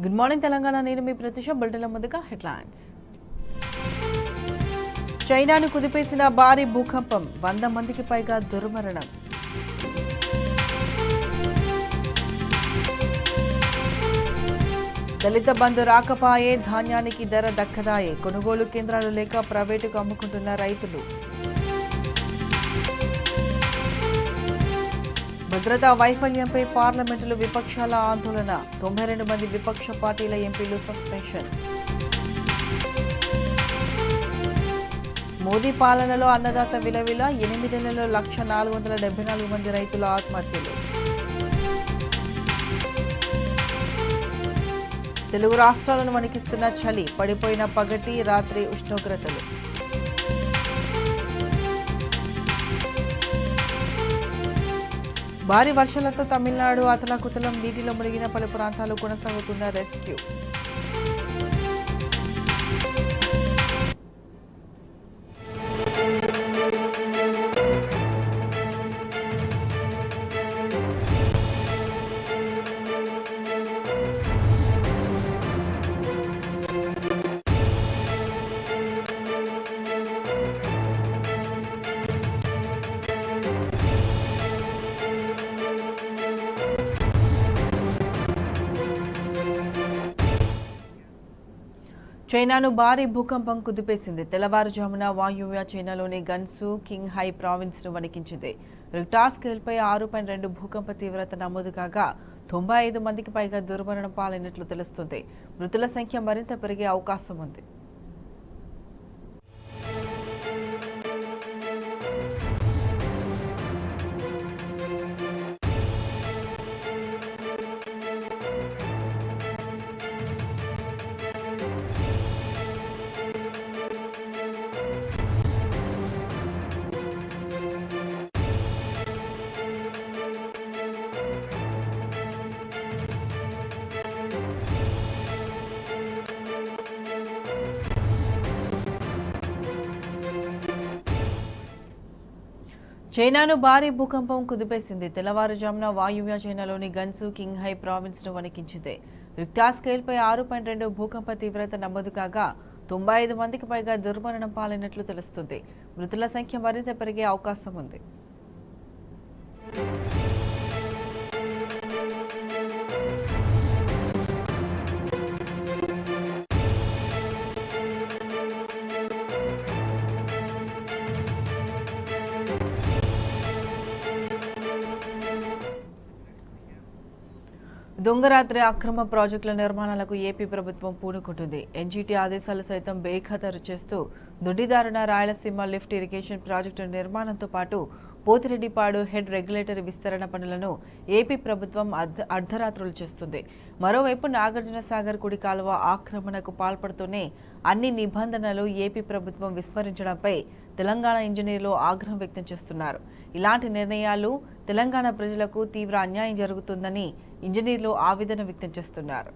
Good morning Telangana. నేను మీ ప్రతిష. బులెటిన్ల ముందుగా headlines. చైనాను కుదిపేసిన భారీ భూకంపం, 100 మందికి పైగా దుర్మరణం. దళిత బంధు రాకపాయే, ధాన్యానికి ధర దక్కదాయే, కొనుగోలు కేంద్రాలు లేక ప్రైవేటుకు అమ్ముకుంటున్న రైతులు. భద్రతా వైఫల్యంపై పార్లమెంటులో విపక్షాల ఆందోళన, 92 మంది విపక్ష పార్టీల ఎంపీలు సస్పెన్షన్. మోదీ పాలనలో అన్నదాత విలవిల, 8 నెలల్లో 1,474 మంది రైతుల ఆత్మహత్యలు. తెలుగు రాష్ట్రాలను వణికిస్తున్న చలి, పడిపోయిన పగటి రాత్రి ఉష్ణోగ్రతలు. భారీ వర్షాలతో తమిళనాడు అతలాకుతలం, నీటిలో మునిగిన పలు ప్రాంతాలు, కొనసాగుతున్న రెస్క్యూ. చైనాను భారీ భూకంపం కుదిపేసింది. తెల్లవారుజామున వాయువ్య చైనాలోని గన్సు కింగ్ హై ప్రావిన్స్ ను వణికించింది. రిక్టార్ స్కేల్పై 6.2 భూకంప తీవ్రత నమోదు కాగా 95 మందికి పైగా దుర్మరణం పాలైనట్లు తెలుస్తుంది. మృతుల సంఖ్య మరింత పెరిగే అవకాశం ఉంది. చైనాను భారీ భూకంపం కుదిపేసింది. తెల్లవారుజామున వాయువ్య చైనాలోని గన్సు కింగ్ హై ప్రావిన్స్ ను వణికించింది. రిక్టార్ స్కేల్పై 6.2 భూకంప తీవ్రత నమోదు కాగా 95 మందికి పైగా దుర్మరణం పాలైనట్లు తెలుస్తుంది. మృతుల సంఖ్య మరింత పెరిగే అవకాశం ఉంది. దొంగరాత్రి అక్రమ ప్రాజెక్టుల నిర్మాణాలకు ఏపీ ప్రభుత్వం పూనుకుంటుంది. ఎన్జీటీ ఆదేశాలు సైతం బేఖాతరు చేస్తూ దొడ్డిదారున రాయలసీమ లిఫ్ట్ ఇరిగేషన్ ప్రాజెక్టు నిర్మాణంతో పాటు పోతిరెడ్డిపాడు హెడ్ రెగ్యులేటరీ విస్తరణ పనులను ఏపీ ప్రభుత్వం అర్ధరాత్రులు చేస్తుంది. మరోవైపు నాగార్జున సాగర్ కుడి కాలువ ఆక్రమణకు పాల్పడుతూనే అన్ని నిబంధనలు ఏపీ ప్రభుత్వం విస్మరించడంపై తెలంగాణ ఇంజనీర్లు ఆగ్రహం వ్యక్తం చేస్తున్నారు. ఇలాంటి నిర్ణయాలు తెలంగాణ ప్రజలకు తీవ్ర అన్యాయం జరుగుతుందని ఇంజనీర్లు ఆవేదన వ్యక్తం చేస్తున్నారు.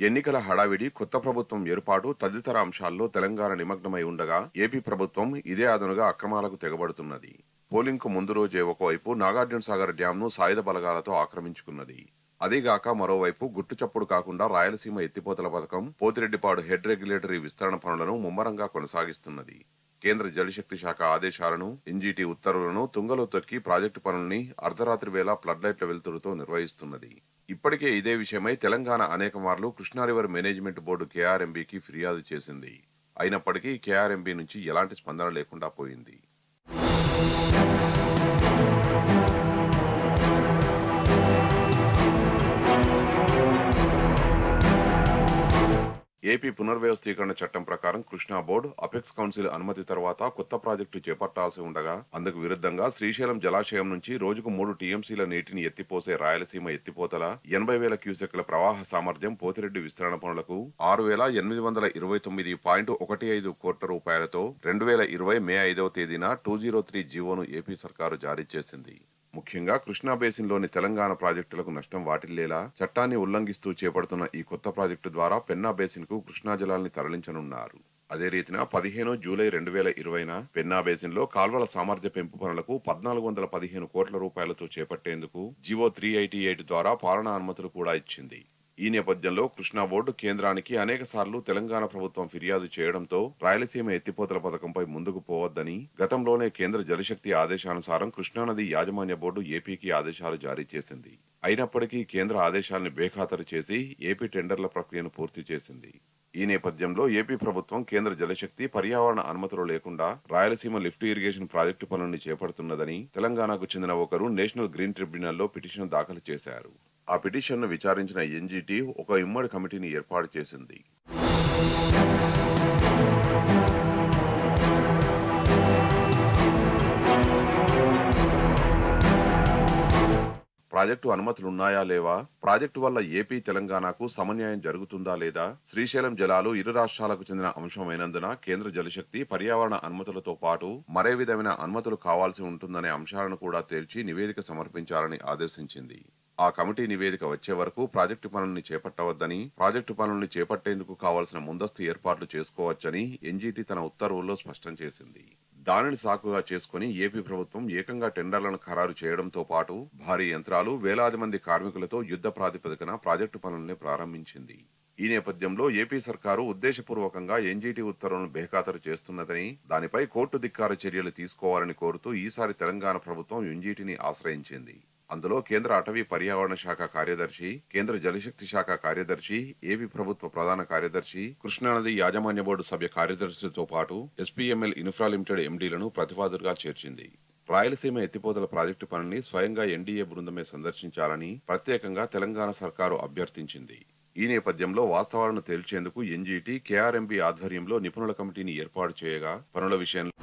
ఎన్నికల హడావిడి, కొత్త ప్రభుత్వం ఏర్పాటు తదితర అంశాల్లో తెలంగాణ నిమగ్నమై ఉండగా ఏపీ ప్రభుత్వం ఇదే అదనుగా అక్రమాలకు తెగబడుతున్నది. పోలింగ్ కు ముందు రోజే ఒకవైపు నాగార్జున సాగర్ డ్యాం ను సాయుధ బలగాలతో ఆక్రమించుకున్నది. అదేగాక మరోవైపు గుట్టుచప్పుడు కాకుండా రాయలసీమ ఎత్తిపోతల పథకం, పోతిరెడ్డిపాడు హెడ్ రెగ్యులేటరీ విస్తరణ పనులను ముమ్మరంగా కొనసాగిస్తున్నది. కేంద్ర జలశక్తి శాఖ ఆదేశాలను, ఎన్జీటీ ఉత్తర్వులను తుంగలో తొక్కి ప్రాజెక్టు పనుల్ని అర్ధరాత్రి వేళ ఫ్లడ్ లైట్ల వెలుతురుతో నిర్వహిస్తున్నది. ఇప్పటికే ఇదే విషయమై తెలంగాణ అనేక మార్లు కృష్ణా రివర్ మేనేజ్మెంట్ బోర్డు కేఆర్ఎంబీకి ఫిర్యాదు చేసింది. అయినప్పటికీ కేఆర్ఎంబీ నుంచి ఎలాంటి స్పందన లేకుండా పోయింది. ఏపీ పునర్వ్యవస్థీకరణ చట్టం ప్రకారం కృష్ణా బోర్డు, అపెక్స్ కౌన్సిల్ అనుమతి తర్వాత కొత్త ప్రాజెక్టు చేపట్టాల్సి ఉండగా అందుకు విరుద్ధంగా శ్రీశైలం జలాశయం నుంచి రోజుకు 3 టీఎంసీల నీటిని ఎత్తిపోసే రాయలసీమ ఎత్తిపోతల 80,000 క్యూసెక్ల ప్రవాహ సామర్థ్యం పోతిరెడ్డి విస్తరణ పనులకు 6,829.15 కోట్ల రూపాయలతో 2020 మే 5వ తేదీన 203 జీవోను ఏపీ సర్కారు జారీ చేసింది. ముఖ్యంగా కృష్ణా బేసిన్లోని తెలంగాణ ప్రాజెక్టులకు నష్టం వాటిల్లేలా చట్టాన్ని ఉల్లంఘిస్తూ చేపడుతున్న ఈ కొత్త ప్రాజెక్టు ద్వారా పెన్నా బేసిన్కు కృష్ణా జలాల్ని తరలించనున్నారు. అదే రీతిన 15 జూలై 2020న పెన్నా బేసిన్లో కాల్వల సామర్థ్య పెంపు పనులకు 1415 కోట్ల రూపాయలతో చేపట్టేందుకు జివో 388 ద్వారా పాలనా అనుమతులు కూడా ఇచ్చింది. ఈ నేపథ్యంలో కృష్ణా బోర్డు కేంద్రానికి అనేక సార్లు తెలంగాణ ప్రభుత్వం ఫిర్యాదు చేయడంతో రాయలసీమ ఎత్తిపోతల పథకంపై ముందుకు పోవద్దని గతంలోనే కేంద్ర జలశక్తి ఆదేశానుసారం కృష్ణానది యాజమాన్య బోర్డు ఏపీకి ఆదేశాలు జారీ చేసింది. అయినప్పటికీ కేంద్ర ఆదేశాలను బేఖాతరు చేసి ఏపీ టెండర్ల ప్రక్రియను పూర్తి చేసింది. ఈ నేపథ్యంలో ఏపీ ప్రభుత్వం కేంద్ర జలశక్తి పర్యావరణ అనుమతులు లేకుండా రాయలసీమ లిఫ్ట్ ఇరిగేషన్ ప్రాజెక్టు పనుల్ని చేపడుతున్నదని తెలంగాణకు చెందిన ఒకరు నేషనల్ గ్రీన్ ట్రిబ్యునల్లో పిటిషన్ దాఖలు చేశారు. ఆ పిటిషన్ను విచారించిన ఎన్జీటీ ఒక ఉమ్మడి కమిటీని ఏర్పాటు చేసింది. ప్రాజెక్టు అనుమతులున్నాయా లేవా, ప్రాజెక్టు వల్ల ఏపీ తెలంగాణకు సమన్యాయం జరుగుతుందా లేదా, శ్రీశైలం జలాలు ఇరు రాష్ట్రాలకు చెందిన అంశమైనందున కేంద్ర జలశక్తి పర్యావరణ అనుమతులతో పాటు మరే విధమైన అనుమతులు కావాల్సి ఉంటుందనే అంశాలను కూడా తేల్చి నివేదిక సమర్పించాలని ఆదేశించింది. ఆ కమిటీ నివేదిక వచ్చే వరకు ప్రాజెక్టు పనుల్ని చేపట్టవద్దని, ప్రాజెక్టు పనుల్ని చేపట్టేందుకు కావాల్సిన ముందస్తు ఏర్పాట్లు చేసుకోవచ్చని ఎన్జీటీ తన ఉత్తర్వుల్లో స్పష్టం చేసింది. దానిని సాకుగా చేసుకుని ఏపీ ప్రభుత్వం ఏకంగా టెండర్లను ఖరారు చేయడంతో పాటు భారీ యంత్రాలు, వేలాది మంది కార్మికులతో యుద్ధ ప్రాతిపదికన ప్రాజెక్టు పనుల్ని ప్రారంభించింది. ఈ నేపథ్యంలో ఏపీ సర్కారు ఉద్దేశపూర్వకంగా ఎన్జీటీ ఉత్తర్వులను బేఖాతరు చేస్తున్నదని, దానిపై కోర్టు ధిక్కార చర్యలు తీసుకోవాలని కోరుతూ ఈసారి తెలంగాణ ప్రభుత్వం ఎన్జీటీని ఆశ్రయించింది. అందులో కేంద్ర అటవీ పర్యావరణ శాఖ కార్యదర్శి, కేంద్ర జలశక్తి శాఖ కార్యదర్శి, ఏపీ ప్రభుత్వ ప్రధాన కార్యదర్శి, కృష్ణానది యాజమాన్య బోర్డు సభ్య కార్యదర్శితో పాటు ఎస్పీఎంఎల్ ఇన్ఫ్రా లిమిటెడ్ ఎండీలను ప్రతిపాదులుగా చేర్చింది. రాయలసీమ ఎత్తిపోతల ప్రాజెక్టు పనిని స్వయంగా ఎన్డీఏ బృందమే సందర్శించాలని ప్రత్యేకంగా తెలంగాణ సర్కారు అభ్యర్థించింది. ఈ నేపథ్యంలో వాస్తవాలను తేల్చేందుకు ఎన్జీటీ కేఆర్ఎంబీ ఆధ్వర్యంలో నిపుణుల కమిటీని ఏర్పాటు చేయగా పనుల విషయంలో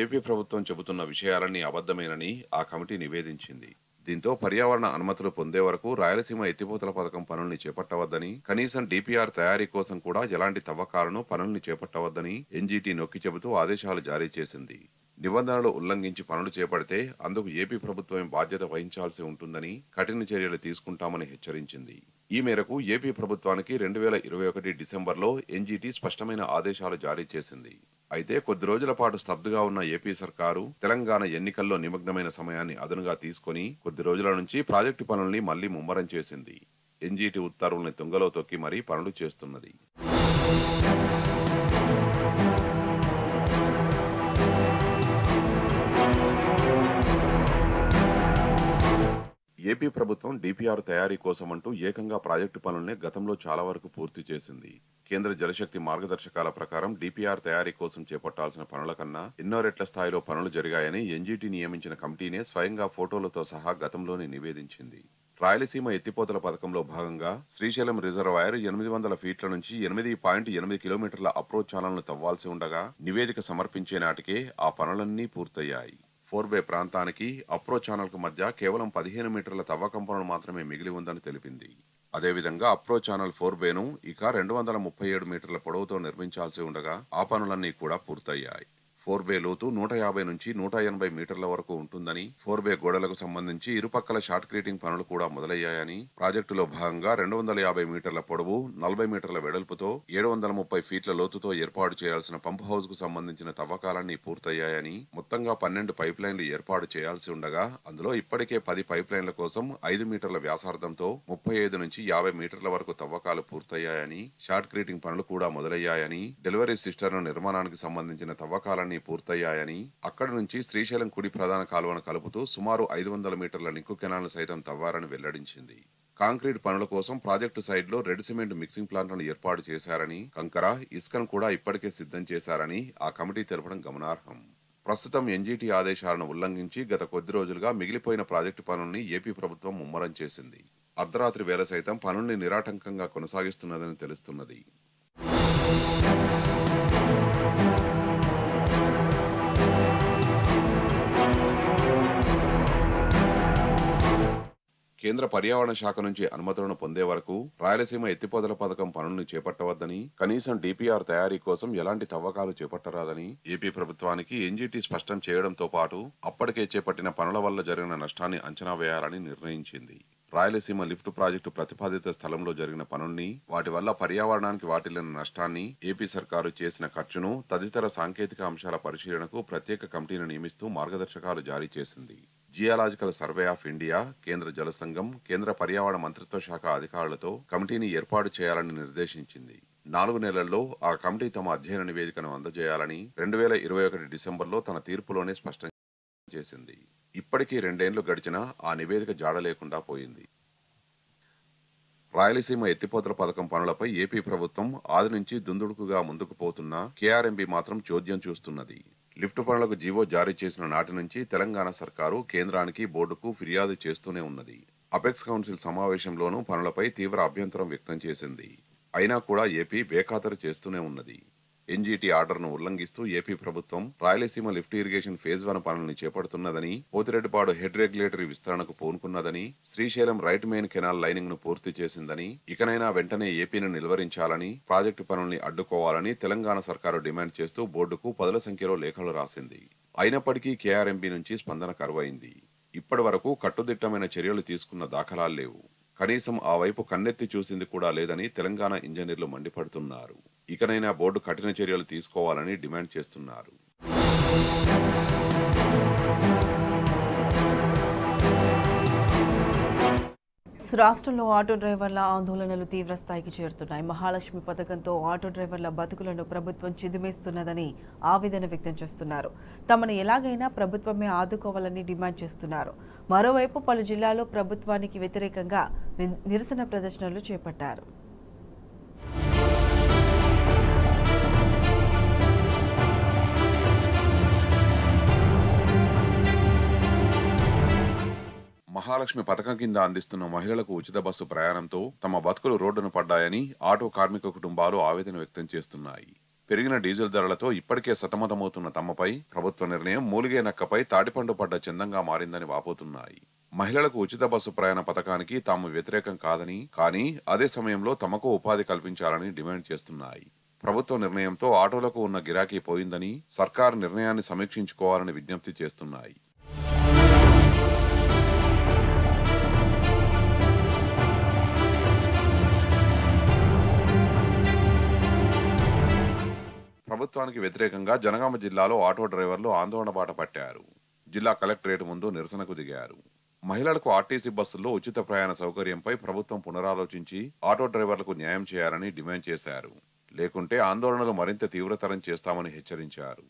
ఏపీ ప్రభుత్వం చెబుతున్న విషయాలన్నీ అబద్ధమేనని ఆ కమిటీ నివేదించింది. దీంతో పర్యావరణ అనుమతులు పొందే వరకు రాయలసీమ ఎత్తిపోతల పథకం పనుల్ని చేపట్టవద్దని, కనీసం డిపిఆర్ తయారీ కోసం కూడా ఎలాంటి తవ్వకాలను పనుల్ని చేపట్టవద్దని ఎన్జీటీ నొక్కి చెబుతూ ఆదేశాలు జారీ చేసింది. నిబంధనలు ఉల్లంఘించి పనులు చేపడితే అందుకు ఏపీ ప్రభుత్వం బాధ్యత వహించాల్సి ఉంటుందని, కఠిన చర్యలు తీసుకుంటామని హెచ్చరించింది. ఈ మేరకు ఏపీ ప్రభుత్వానికి 2021 డిసెంబర్లో ఎన్జీటీ స్పష్టమైన ఆదేశాలు జారీ చేసింది. అయితే కొద్ది రోజుల పాటు స్తబ్దుగా ఉన్న ఏపీ సర్కారు తెలంగాణ ఎన్నికల్లో నిమగ్నమైన సమయాన్ని అదనుగా తీసుకుని కొద్ది రోజుల నుంచి ప్రాజెక్టు పనుల్ని మళ్లీ ముమ్మరం చేసింది. ఎన్జీటీ ఉత్తర్వుల్ని తుంగలో తొక్కి మరీ పనులు చేస్తున్నది. ఏపీ ప్రభుత్వం డిపిఆర్ తయారీ కోసమంటూ ఏకంగా ప్రాజెక్టు పనుల్ని గతంలో చాలా వరకు పూర్తి చేసింది. కేంద్ర జలశక్తి మార్గదర్శకాల ప్రకారం డిపిఆర్ తయారీ కోసం చేపట్టాల్సిన పనుల కన్నా ఎన్నో రెట్ల స్థాయిలో పనులు జరిగాయని ఎన్జీటీ నియమించిన కమిటీనే స్వయంగా ఫోటోలతో సహా గతంలోనే నివేదించింది. రాయలసీమ ఎత్తిపోతల పథకంలో భాగంగా శ్రీశైలం రిజర్వాయర్ 800 ఫీట్ల నుంచి 8.8 కిలోమీటర్ల అప్రోచ్ ఛానల్ను తవ్వాల్సి ఉండగా నివేదిక సమర్పించే నాటికే ఆ పనులన్నీ పూర్తయ్యాయి. 4 ప్రాంతానికి అప్రోచ్ ఛానల్ కు మధ్య కేవలం 15 మీటర్ల తవ్వకం పనులు మాత్రమే మిగిలి ఉందని తెలిపింది. అదేవిధంగా అప్రోచ్ ఛానల్ 4 ఇక 237 మీటర్ల పొడవుతో నిర్మించాల్సి ఉండగా ఆ పనులన్నీ కూడా పూర్తయ్యాయి. 4 లోతు 150 నుంచి 180 మీటర్ల వరకు ఉంటుందని, 4 గోడలకు సంబంధించి ఇరుపక్కల షార్ట్ క్రీటింగ్ పనులు కూడా మొదలయ్యాయని, ప్రాజెక్టులో భాగంగా 250 మీటర్ల పొడవు, 40 మీటర్ల వెడల్పుతో 730 ఫీట్ల లోతుతో ఏర్పాటు చేయాల్సిన పంప్ హౌస్ కు సంబంధించిన తవ్వకాలన్నీ పూర్తయ్యాయని, మొత్తంగా 12 పైప్ లైన్లు ఏర్పాటు చేయాల్సి ఉండగా అందులో ఇప్పటికే 10 పైప్ లైన్ల కోసం 5 మీటర్ల వ్యాసార్థంతో 35 నుంచి 50 మీటర్ల వరకు తవ్వకాలు పూర్తయ్యాయని, షార్ట్ క్రీటింగ్ పనులు కూడా మొదలయ్యాయని, డెలివరీ సిస్టర్ను నిర్మాణానికి సంబంధించిన తవ్వకాలన్నీ పూర్తయ్యాయని, అక్కడి నుంచి శ్రీశైలం కుడి ప్రధాన కాలువను కలుపుతూ సుమారు 500 మీటర్ల నిక్కు కెనాల్ను సైతం తవ్వారని వెల్లడించింది. కాంక్రీట్ పనుల కోసం ప్రాజెక్టు సైడ్ లో రెడ్ సిమెంట్ మిక్సింగ్ ప్లాంట్లను ఏర్పాటు చేశారని, కంకర, ఇసుకను కూడా ఇప్పటికే సిద్ధం చేశారని ఆ కమిటీ తెలపడం గమనార్హం. ప్రస్తుతం ఎన్జీటీ ఆదేశాలను ఉల్లంఘించి గత కొద్ది రోజులుగా మిగిలిపోయిన ప్రాజెక్టు పనుల్ని ఏపీ ప్రభుత్వం ముమ్మరం చేసింది. అర్ధరాత్రి వేళ సైతం పనుల్ని నిరాటంకంగా కొనసాగిస్తున్నదని తెలుస్తున్నది. కేంద్ర పర్యావరణ శాఖ నుంచి అనుమతులను పొందే వరకు రాయలసీమ ఎత్తిపోతల పథకం పనులను చేపట్టవద్దని, కనీసం డిపిఆర్ తయారీ కోసం ఎలాంటి తవ్వకాలు చేపట్టరాదని ఏపీ ప్రభుత్వానికి ఎన్జీటీ స్పష్టం చేయడంతో పాటు అప్పటికే చేపట్టిన పనుల వల్ల జరిగిన నష్టాన్ని అంచనా వేయాలని నిర్ణయించింది. రాయలసీమ లిఫ్ట్ ప్రాజెక్టు ప్రతిపాదిత స్థలంలో జరిగిన పనుల్ని, వాటి వల్ల పర్యావరణానికి వాటిల్లిన నష్టాన్ని, ఏపీ సర్కారు చేసిన ఖర్చును తదితర సాంకేతిక అంశాల పరిశీలనకు ప్రత్యేక కమిటీని నియమిస్తూ మార్గదర్శకాలు జారీ చేసింది. జియాలాజికల్ సర్వే ఆఫ్ ఇండియా, కేంద్ర జల సంఘం, కేంద్ర పర్యావరణ మంత్రిత్వ శాఖ అధికారులతో కమిటీని ఏర్పాటు చేయాలని నిర్దేశించింది. 4 నెలల్లో ఆ కమిటీ తమ అధ్యయన నివేదికను అందజేయాలని 2021 డిసెంబర్లో తన తీర్పులోనే స్పష్టం చేసింది. ఇప్పటికీ 2 ఏళ్లు గడిచినా ఆ నివేదిక జాడ లేకుండా పోయింది. రాయలసీమ ఎత్తిపోతల పథకం పనులపై ఏపీ ప్రభుత్వం ఆది నుంచి దుందుడుకుగా ముందుకు పోతున్నా కేఆర్ఎంబీ మాత్రం చోద్యం చూస్తున్నది. లిఫ్ట్ పనులకు జీవో జారీ చేసిన నాటి నుంచి తెలంగాణ సర్కారు కేంద్రానికి, బోర్డుకు ఫిర్యాదు చేస్తూనే ఉన్నది. అపెక్స్ కౌన్సిల్ సమావేశంలోనూ పనులపై తీవ్ర అభ్యంతరం వ్యక్తం చేసింది. అయినా కూడా ఏపీ బేఖాతరు చేస్తూనే ఉన్నది. ఎన్జీటీ ఆర్డర్ను ఉల్లంఘిస్తూ ఏపీ ప్రభుత్వం రాయలసీమ లిఫ్ట్ ఇరిగేషన్ ఫేజ్ 1 పనులను చేపడుతున్నదని, పోతిరెడ్డిపాడు హెడ్ రెగ్యులేటరీ విస్తరణకు పూనుకున్నదని, Srisailam right main canal lining ను పూర్తి చేసిందని, ఇకనైనా వెంటనే ఏపీని నిలువరించాలని, ప్రాజెక్టు పనుల్ని అడ్డుకోవాలని తెలంగాణ సర్కారు డిమాండ్ చేస్తూ బోర్డుకు పదుల సంఖ్యలో లేఖలు రాసింది. అయినప్పటికీ కేఆర్ఎంబీ నుంచి స్పందన కరువైంది. ఇప్పటి వరకు కట్టుదిట్టమైన చర్యలు తీసుకున్న దాఖలాలు లేవు. కనీసం ఆ వైపు కన్నెత్తి చూసింది కూడా లేదని తెలంగాణ ఇంజనీర్లు మండిపడుతున్నారు. ఇకనైనా బోర్డు కఠిన చర్యలు తీసుకోవాలని డిమాండ్ చేస్తున్నారు. రాష్ట్రంలో ఆటో డ్రైవర్ల ఆందోళనలు తీవ్ర స్థాయికి చేరుతున్నాయి. మహాలక్ష్మి పథకంతో ఆటో డ్రైవర్ల బతుకులను ప్రభుత్వం చిదిమేస్తున్నదని ఆవేదన వ్యక్తం చేస్తున్నారు. తమను ఎలాగైనా ప్రభుత్వమే ఆదుకోవాలని డిమాండ్ చేస్తున్నారు. మరోవైపు పలు జిల్లాల్లో ప్రభుత్వానికి వ్యతిరేకంగా నిరసన ప్రదర్శనలు చేపట్టారు. మహాలక్ష్మి పథకం కింద అందిస్తున్న మహిళలకు ఉచిత బస్సు ప్రయాణంతో తమ బతుకులు రోడ్డును పడ్డాయని ఆటో కార్మిక కుటుంబాలు ఆవేదన వ్యక్తం చేస్తున్నాయి. పెరిగిన డీజిల్ ధరలతో ఇప్పటికే సతమతమవుతున్న తమపై ప్రభుత్వ నిర్ణయం మూలిగే నక్కపై తాటిపండు పడ్డ చందంగా మారిందని వాపోతున్నాయి. మహిళలకు ఉచిత బస్సు ప్రయాణ పథకానికి తాము వ్యతిరేకం కాదని, కానీ అదే సమయంలో తమకు ఉపాధి కల్పించాలని డిమాండ్ చేస్తున్నాయి. ప్రభుత్వ నిర్ణయంతో ఆటోలకు ఉన్న గిరాకీ పోయిందని, సర్కారు నిర్ణయాన్ని సమీక్షించుకోవాలని విజ్ఞప్తి చేస్తున్నాయి. ప్రభుత్వానికి వ్యతిరేకంగా జనగామ జిల్లాలో ఆటో డ్రైవర్లు ఆందోళన బాట పట్టారు. జిల్లా కలెక్టరేట్ ముందు నిరసనకు దిగారు. మహిళలకు ఆర్టీసీ బస్సుల్లో ఉచిత ప్రయాణ సౌకర్యంపై ప్రభుత్వం పునరాలోచించి ఆటో డ్రైవర్లకు న్యాయం చేయాలని డిమాండ్ చేశారు. లేకుంటే ఆందోళనలు మరింత తీవ్రతరం చేస్తామని హెచ్చరించారు.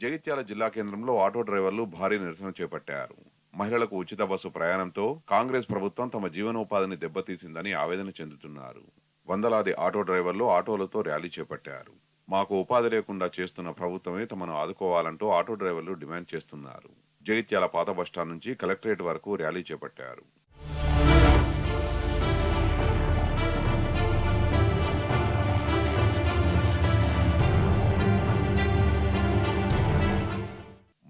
జగిత్యాల జిల్లా కేంద్రంలో ఆటో డ్రైవర్లు భారీ నిరసన చేపట్టారు. మహిళలకు ఉచిత బస్సు ప్రయాణంతో కాంగ్రెస్ ప్రభుత్వం తమ జీవనోపాధిని దెబ్బతీసిందని ఆవేదన చెందుతున్నారు. వందలాది ఆటో డ్రైవర్లు ఆటోలతో ర్యాలీ చేపట్టారు. మాకు ఉపాధి లేకుండా చేస్తున్న ప్రభుత్వమే తమను ఆదుకోవాలంటూ ఆటో డ్రైవర్లు డిమాండ్ చేస్తున్నారు. జగిత్యాల పాత బస్టాండ్ నుంచి కలెక్టరేట్ వరకు ర్యాలీ చేపట్టారు.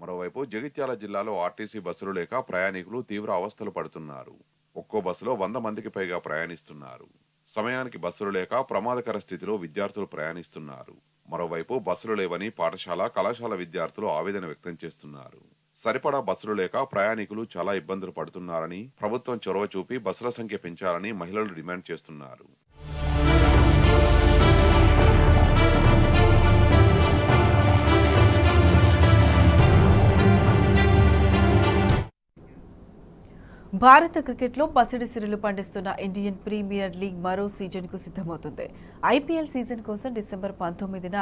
మరోవైపు జగిత్యాల జిల్లాలో ఆర్టీసీ బస్సులు లేక ప్రయాణికులు తీవ్ర అవస్థలు పడుతున్నారు. ఒక్కో బస్సులో 100 మందికి పైగా ప్రయాణిస్తున్నారు. సమయానికి బస్సులు లేక ప్రమాదకర స్థితిలో విద్యార్థులు ప్రయాణిస్తున్నారు. మరోవైపు బస్సులు లేవని పాఠశాల, కళాశాల విద్యార్థులు ఆవేదన వ్యక్తం చేస్తున్నారు. సరిపడా బస్సులు లేక ప్రయాణికులు చాలా ఇబ్బందులు పడుతున్నారని, ప్రభుత్వం చొరవ చూపి బస్సుల సంఖ్య పెంచాలని మహిళలు డిమాండ్ చేస్తున్నారు. భారత క్రికెట్లో పసిడి సిరులు పండిస్తున్న ఇండియన్ ప్రీమియర్ లీగ్ మరో సీజన్కు సిద్ధమవుతుంది. ఐపీఎల్ సీజన్ కోసం డిసెంబర్ 19న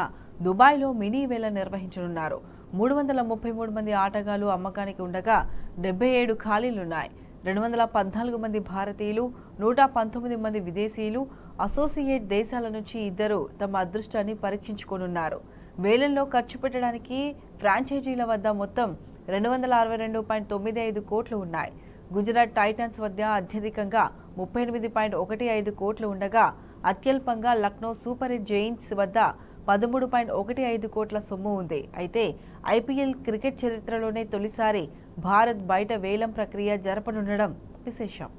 దుబాయ్లో మినీ వేల నిర్వహించనున్నారు. 333 మంది ఆటగాళ్లు అమ్మకానికి ఉండగా 77 ఖాళీలున్నాయి. 214 మంది భారతీయులు, 119 మంది విదేశీయులు, అసోసియేట్ దేశాల నుంచి 2 తమ అదృష్టాన్ని పరీక్షించుకోనున్నారు. వేలంలో ఖర్చు పెట్టడానికి ఫ్రాంచైజీల వద్ద మొత్తం 262.95 కోట్లు ఉన్నాయి. గుజరాత్ టైటన్స్ వద్ద అత్యధికంగా 38.15 కోట్లు ఉండగా అత్యల్పంగా లక్నో సూపర్ జైంట్స్ వద్ద 13.15 కోట్ల సొమ్ము ఉంది. అయితే ఐపీఎల్ క్రికెట్ చరిత్రలోనే తొలిసారి భారత్ బయట వేలం ప్రక్రియ జరపనుండడం విశేషం.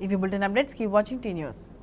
ఇవి bulletin updates. Keep watching tea news.